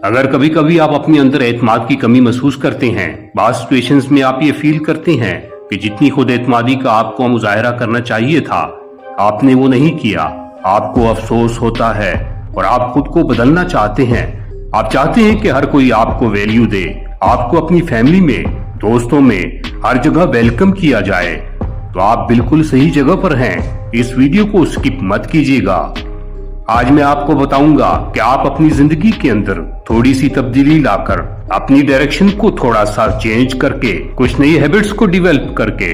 अगर कभी कभी आप अपने अंदर एतमाद की कमी महसूस करते हैं, बात सिचुएशंस में आप ये फील करते हैं कि जितनी खुद एतमादी का आपको मुजाहरा करना चाहिए था आपने वो नहीं किया, आपको अफसोस होता है और आप खुद को बदलना चाहते हैं। आप चाहते हैं कि हर कोई आपको वैल्यू दे, आपको अपनी फैमिली में, दोस्तों में हर जगह वेलकम किया जाए। तो आप बिल्कुल सही जगह पर हैं। इस वीडियो को स्किप मत कीजिएगा। आज मैं आपको बताऊंगा कि आप अपनी जिंदगी के अंदर थोड़ी सी तब्दीली लाकर अपनी डायरेक्शन को थोड़ा सा चेंज करके कुछ नई हैबिट्स को डेवलप करके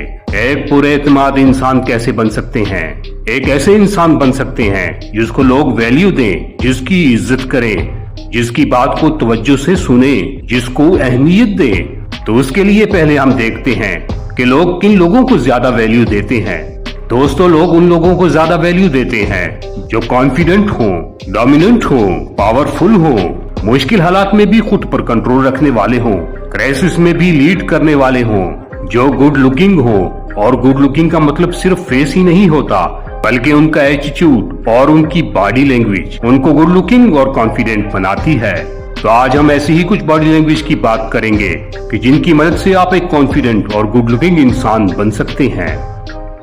एक पूरे एतमाद इंसान कैसे बन सकते हैं। एक ऐसे इंसान बन सकते हैं जिसको लोग वैल्यू दें, जिसकी इज्जत करें, जिसकी बात को तवज्जो से सुने, जिसको अहमियत दें। तो उसके लिए पहले हम देखते हैं कि लोग किन लोगों को ज्यादा वैल्यू देते हैं। दोस्तों, लोग उन लोगों को ज्यादा वैल्यू देते हैं जो कॉन्फिडेंट हो, डोमिनेंट हो, पावरफुल हो, मुश्किल हालात में भी खुद पर कंट्रोल रखने वाले हो, क्राइसिस में भी लीड करने वाले हो, जो गुड लुकिंग हो। और गुड लुकिंग का मतलब सिर्फ फेस ही नहीं होता बल्कि उनका एटीट्यूड और उनकी बॉडी लैंग्वेज उनको गुड लुकिंग और कॉन्फिडेंट बनाती है। तो आज हम ऐसी ही कुछ बॉडी लैंग्वेज की बात करेंगे कि जिनकी मदद से आप एक कॉन्फिडेंट और गुड लुकिंग इंसान बन सकते हैं।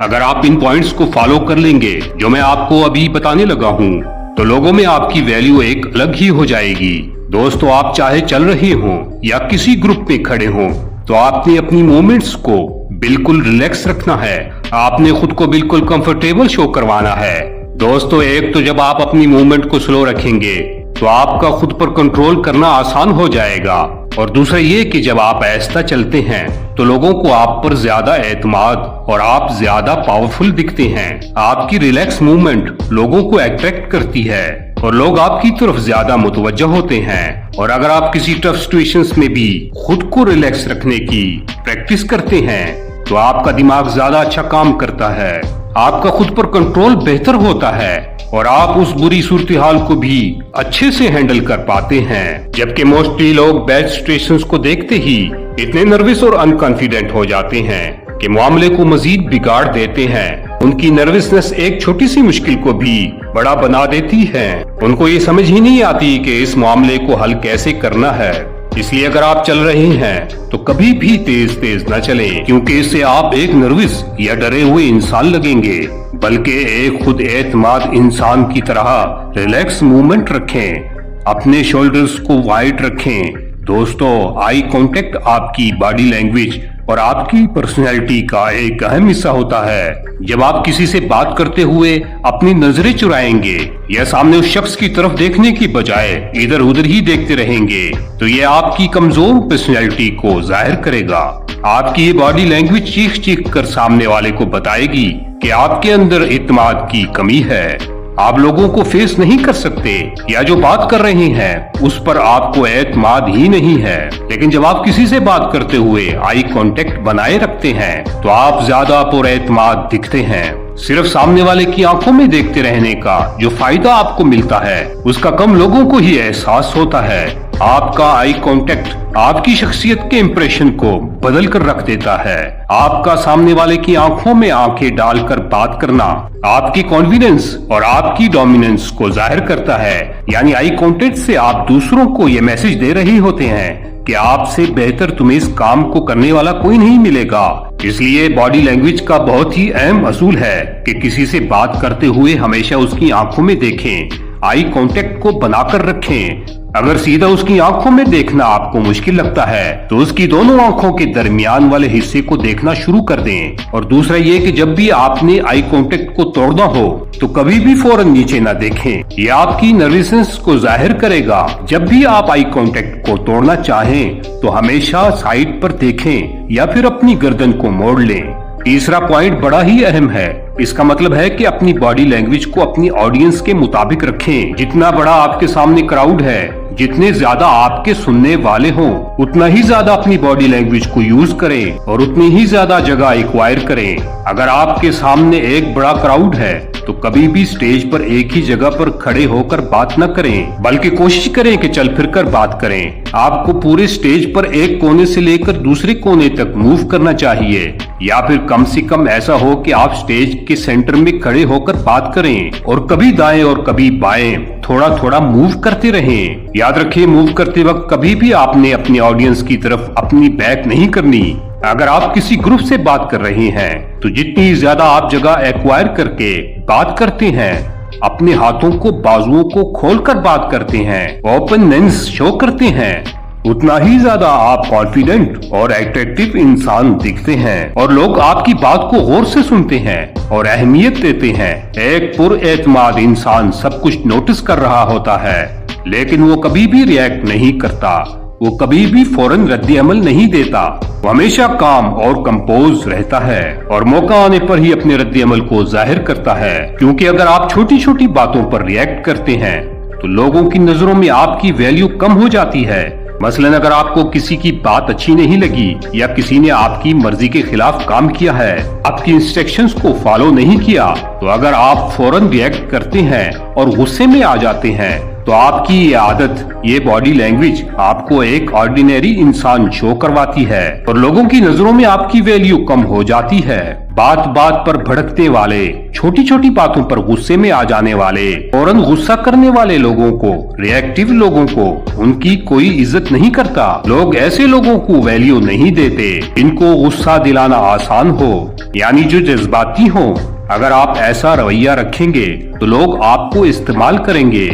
अगर आप इन पॉइंट्स को फॉलो कर लेंगे जो मैं आपको अभी बताने लगा हूँ, तो लोगों में आपकी वैल्यू एक अलग ही हो जाएगी। दोस्तों, आप चाहे चल रहे हो या किसी ग्रुप में खड़े हो, तो आपने अपनी मूवमेंट्स को बिल्कुल रिलैक्स रखना है। आपने खुद को बिल्कुल कंफर्टेबल शो करवाना है। दोस्तों, एक तो जब आप अपनी मूवमेंट को स्लो रखेंगे तो आपका खुद पर कंट्रोल करना आसान हो जाएगा, और दूसरा ये कि जब आप ऐसा चलते हैं तो लोगों को आप पर ज्यादा एतमाद और आप ज्यादा पावरफुल दिखते हैं। आपकी रिलैक्स मूवमेंट लोगों को अट्रैक्ट करती है और लोग आपकी तरफ ज्यादा मुतवज्जह होते हैं। और अगर आप किसी टफ सिचुएशंस में भी खुद को रिलैक्स रखने की प्रैक्टिस करते हैं तो आपका दिमाग ज्यादा अच्छा काम करता है, आपका खुद पर कंट्रोल बेहतर होता है और आप उस बुरी सूरत हाल को भी अच्छे से हैंडल कर पाते हैं। जबकि मोस्टली लोग बैड सिचुएशंस को देखते ही इतने नर्वस और अनकॉन्फिडेंट हो जाते हैं कि मामले को मजीद बिगाड़ देते हैं। उनकी नर्वसनेस एक छोटी सी मुश्किल को भी बड़ा बना देती है। उनको ये समझ ही नहीं आती कि इस मामले को हल कैसे करना है। इसलिए अगर आप चल रहे हैं तो कभी भी तेज तेज न चलें, क्योंकि इससे आप एक नर्वस या डरे हुए इंसान लगेंगे, बल्कि एक खुद एतमाद इंसान की तरह रिलैक्स मूवमेंट रखें, अपने शोल्डर्स को वाइड रखें। दोस्तों, आई कांटेक्ट आपकी बॉडी लैंग्वेज और आपकी पर्सनैलिटी का एक अहम हिस्सा होता है। जब आप किसी से बात करते हुए अपनी नजरें चुराएंगे या सामने उस शख्स की तरफ देखने की बजाय इधर उधर ही देखते रहेंगे, तो ये आपकी कमजोर पर्सनैलिटी को जाहिर करेगा। आपकी ये बॉडी लैंग्वेज चीख चीख कर सामने वाले को बताएगी कि आपके अंदर इत्मीनान की कमी है। आप लोगों को फेस नहीं कर सकते या जो बात कर रहे हैं उस पर आपको एतमाद ही नहीं है। लेकिन जब आप किसी से बात करते हुए आई कांटेक्ट बनाए रखते हैं तो आप ज्यादा पुरएतमाद दिखते हैं। सिर्फ सामने वाले की आंखों में देखते रहने का जो फायदा आपको मिलता है उसका कम लोगों को ही एहसास होता है। आपका आई कांटेक्ट आपकी शख्सियत के इंप्रेशन को बदल कर रख देता है। आपका सामने वाले की आंखों में आंखें डालकर बात करना आपकी कॉन्फिडेंस और आपकी डोमिनेंस को जाहिर करता है। यानी आई कांटेक्ट से आप दूसरों को ये मैसेज दे रहे होते हैं कि आपसे बेहतर तुम्हें इस काम को करने वाला कोई नहीं मिलेगा। इसलिए बॉडी लैंग्वेज का बहुत ही अहम असूल है कि किसी से बात करते हुए हमेशा उसकी आंखों में देखें, आई कांटेक्ट को बनाकर रखें। अगर सीधा उसकी आंखों में देखना आपको मुश्किल लगता है तो उसकी दोनों आंखों के दरमियान वाले हिस्से को देखना शुरू कर दें। और दूसरा ये कि जब भी आपने आई कांटेक्ट को तोड़ना हो तो कभी भी फौरन नीचे ना देखें। ये आपकी नर्वसनेस को जाहिर करेगा। जब भी आप आई कांटेक्ट को तोड़ना चाहें तो हमेशा साइड पर देखें या फिर अपनी गर्दन को मोड़ लें। तीसरा पॉइंट बड़ा ही अहम है। इसका मतलब है कि अपनी बॉडी लैंग्वेज को अपनी ऑडियंस के मुताबिक रखें। जितना बड़ा आपके सामने क्राउड है, जितने ज्यादा आपके सुनने वाले हों, उतना ही ज्यादा अपनी बॉडी लैंग्वेज को यूज करें और उतनी ही ज्यादा जगह एक्वायर करें। अगर आपके सामने एक बड़ा क्राउड है तो कभी भी स्टेज पर एक ही जगह पर खड़े होकर बात न करें, बल्कि कोशिश करें कि चल फिर कर बात करें। आपको पूरे स्टेज पर एक कोने से लेकर दूसरे कोने तक मूव करना चाहिए। या फिर कम से कम ऐसा हो कि आप स्टेज के सेंटर में खड़े होकर बात करें और कभी दाएं और कभी बाएं थोड़ा थोड़ा मूव करते रहें। याद रखिए, मूव करते वक्त कभी भी आपने अपने ऑडियंस की तरफ अपनी बैक नहीं करनी। अगर आप किसी ग्रुप से बात कर रहे हैं तो जितनी ज्यादा आप जगह एक्वायर करके बात करते हैं, अपने हाथों को बाजुओं को खोलकर बात करते हैं, ओपननेस शो करते हैं, उतना ही ज्यादा आप कॉन्फिडेंट और अट्रैक्टिव इंसान दिखते हैं और लोग आपकी बात को गौर से सुनते हैं और अहमियत देते हैं। एक पुरएतमाद इंसान सब कुछ नोटिस कर रहा होता है, लेकिन वो कभी भी रिएक्ट नहीं करता, वो कभी भी फौरन रद्द अमल नहीं देता। वो हमेशा काम और कंपोज रहता है और मौका आने पर ही अपने रद्द अमल को जाहिर करता है। क्योंकि अगर आप छोटी छोटी बातों पर रिएक्ट करते हैं तो लोगों की नजरों में आपकी वैल्यू कम हो जाती है। मसलन अगर आपको किसी की बात अच्छी नहीं लगी या किसी ने आपकी मर्जी के खिलाफ काम किया है, आपकी इंस्ट्रक्शंस को फॉलो नहीं किया, तो अगर आप फौरन रिएक्ट करते हैं और गुस्से में आ जाते हैं तो आपकी ये आदत, ये बॉडी लैंग्वेज आपको एक ऑर्डिनरी इंसान शो करवाती है और लोगों की नजरों में आपकी वैल्यू कम हो जाती है। बात बात पर भड़कने वाले, छोटी छोटी बातों पर गुस्से में आ जाने वाले, फौरन गुस्सा करने वाले लोगों को, रिएक्टिव लोगों को उनकी कोई इज्जत नहीं करता। लोग ऐसे लोगों को वैल्यू नहीं देते इनको गुस्सा दिलाना आसान हो, यानी जो जज्बाती हो। अगर आप ऐसा रवैया रखेंगे तो लोग आपको इस्तेमाल करेंगे,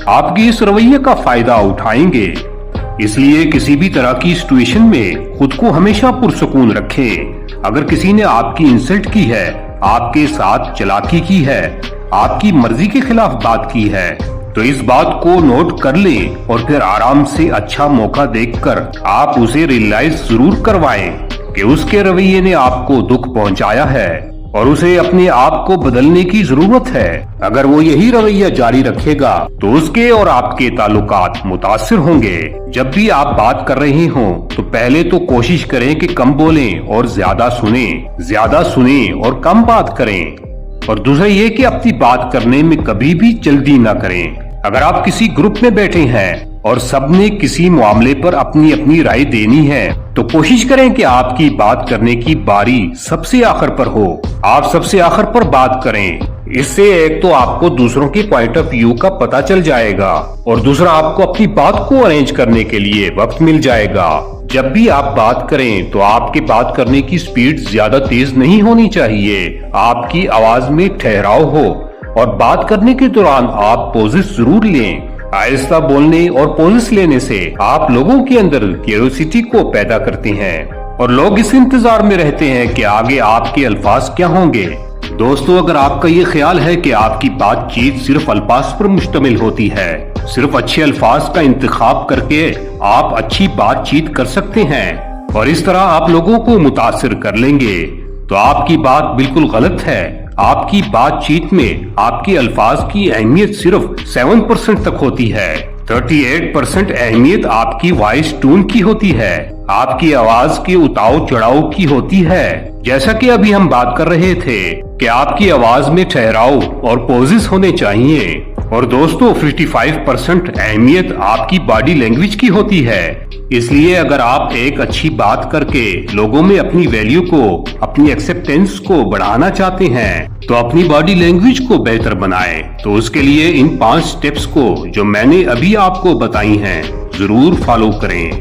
आपके इस रवैये का फायदा उठाएंगे। इसलिए किसी भी तरह की सिचुएशन में खुद को हमेशा पुरसुकून रखें। अगर किसी ने आपकी इंसल्ट की है, आपके साथ चालाकी की है, आपकी मर्जी के खिलाफ बात की है, तो इस बात को नोट कर लें और फिर आराम से अच्छा मौका देखकर आप उसे रियलाइज जरूर करवाएं कि उसके रवैये ने आपको दुख पहुंचाया है और उसे अपने आप को बदलने की जरूरत है। अगर वो यही रवैया जारी रखेगा तो उसके और आपके ताल्लुकात मुतासिर होंगे। जब भी आप बात कर रहे हो तो पहले तो कोशिश करें कि कम बोलें और ज्यादा सुने और कम बात करें। और दूसरा ये कि अपनी बात करने में कभी भी जल्दी ना करें। अगर आप किसी ग्रुप में बैठे हैं और सबने किसी मामले पर अपनी अपनी राय देनी है तो कोशिश करें कि आपकी बात करने की बारी सबसे आखिर पर हो। आप सबसे आखिर पर बात करें। इससे एक तो आपको दूसरों के पॉइंट ऑफ व्यू का पता चल जाएगा और दूसरा आपको अपनी बात को अरेंज करने के लिए वक्त मिल जाएगा। जब भी आप बात करें तो आपके बात करने की स्पीड ज्यादा तेज नहीं होनी चाहिए। आपकी आवाज में ठहराव हो और बात करने के दौरान आप पोजेस जरूर लें। आहिस्ता बोलने और पोजेस लेने से आप लोगों के अंदर क्यूरियोसिटी को पैदा करते हैं और लोग इस इंतजार में रहते हैं कि आगे आपके अल्फाज क्या होंगे। दोस्तों, अगर आपका ये ख्याल है कि आपकी बातचीत सिर्फ अल्फाज पर मुश्तमिल होती है, सिर्फ अच्छे अल्फाज का इंतखाब करके आप अच्छी बातचीत कर सकते हैं और इस तरह आप लोगों को मुतासिर कर लेंगे, तो आपकी बात बिल्कुल गलत है। आपकी बातचीत में आपके अल्फाज की अहमियत सिर्फ 7% तक होती है। 38% अहमियत आपकी वॉइस टोन की होती है, आपकी आवाज के उताव चढ़ाव की होती है। जैसा कि अभी हम बात कर रहे थे कि आपकी आवाज में ठहराव और पॉजेस होने चाहिए। और दोस्तों, 55% अहमियत आपकी बॉडी लैंग्वेज की होती है। इसलिए अगर आप एक अच्छी बात करके लोगों में अपनी वैल्यू को, अपनी एक्सेप्टेंस को बढ़ाना चाहते हैं तो अपनी बॉडी लैंग्वेज को बेहतर बनाएं। तो उसके लिए इन 5 स्टेप्स को जो मैंने अभी आपको बताई हैं जरूर फॉलो करें।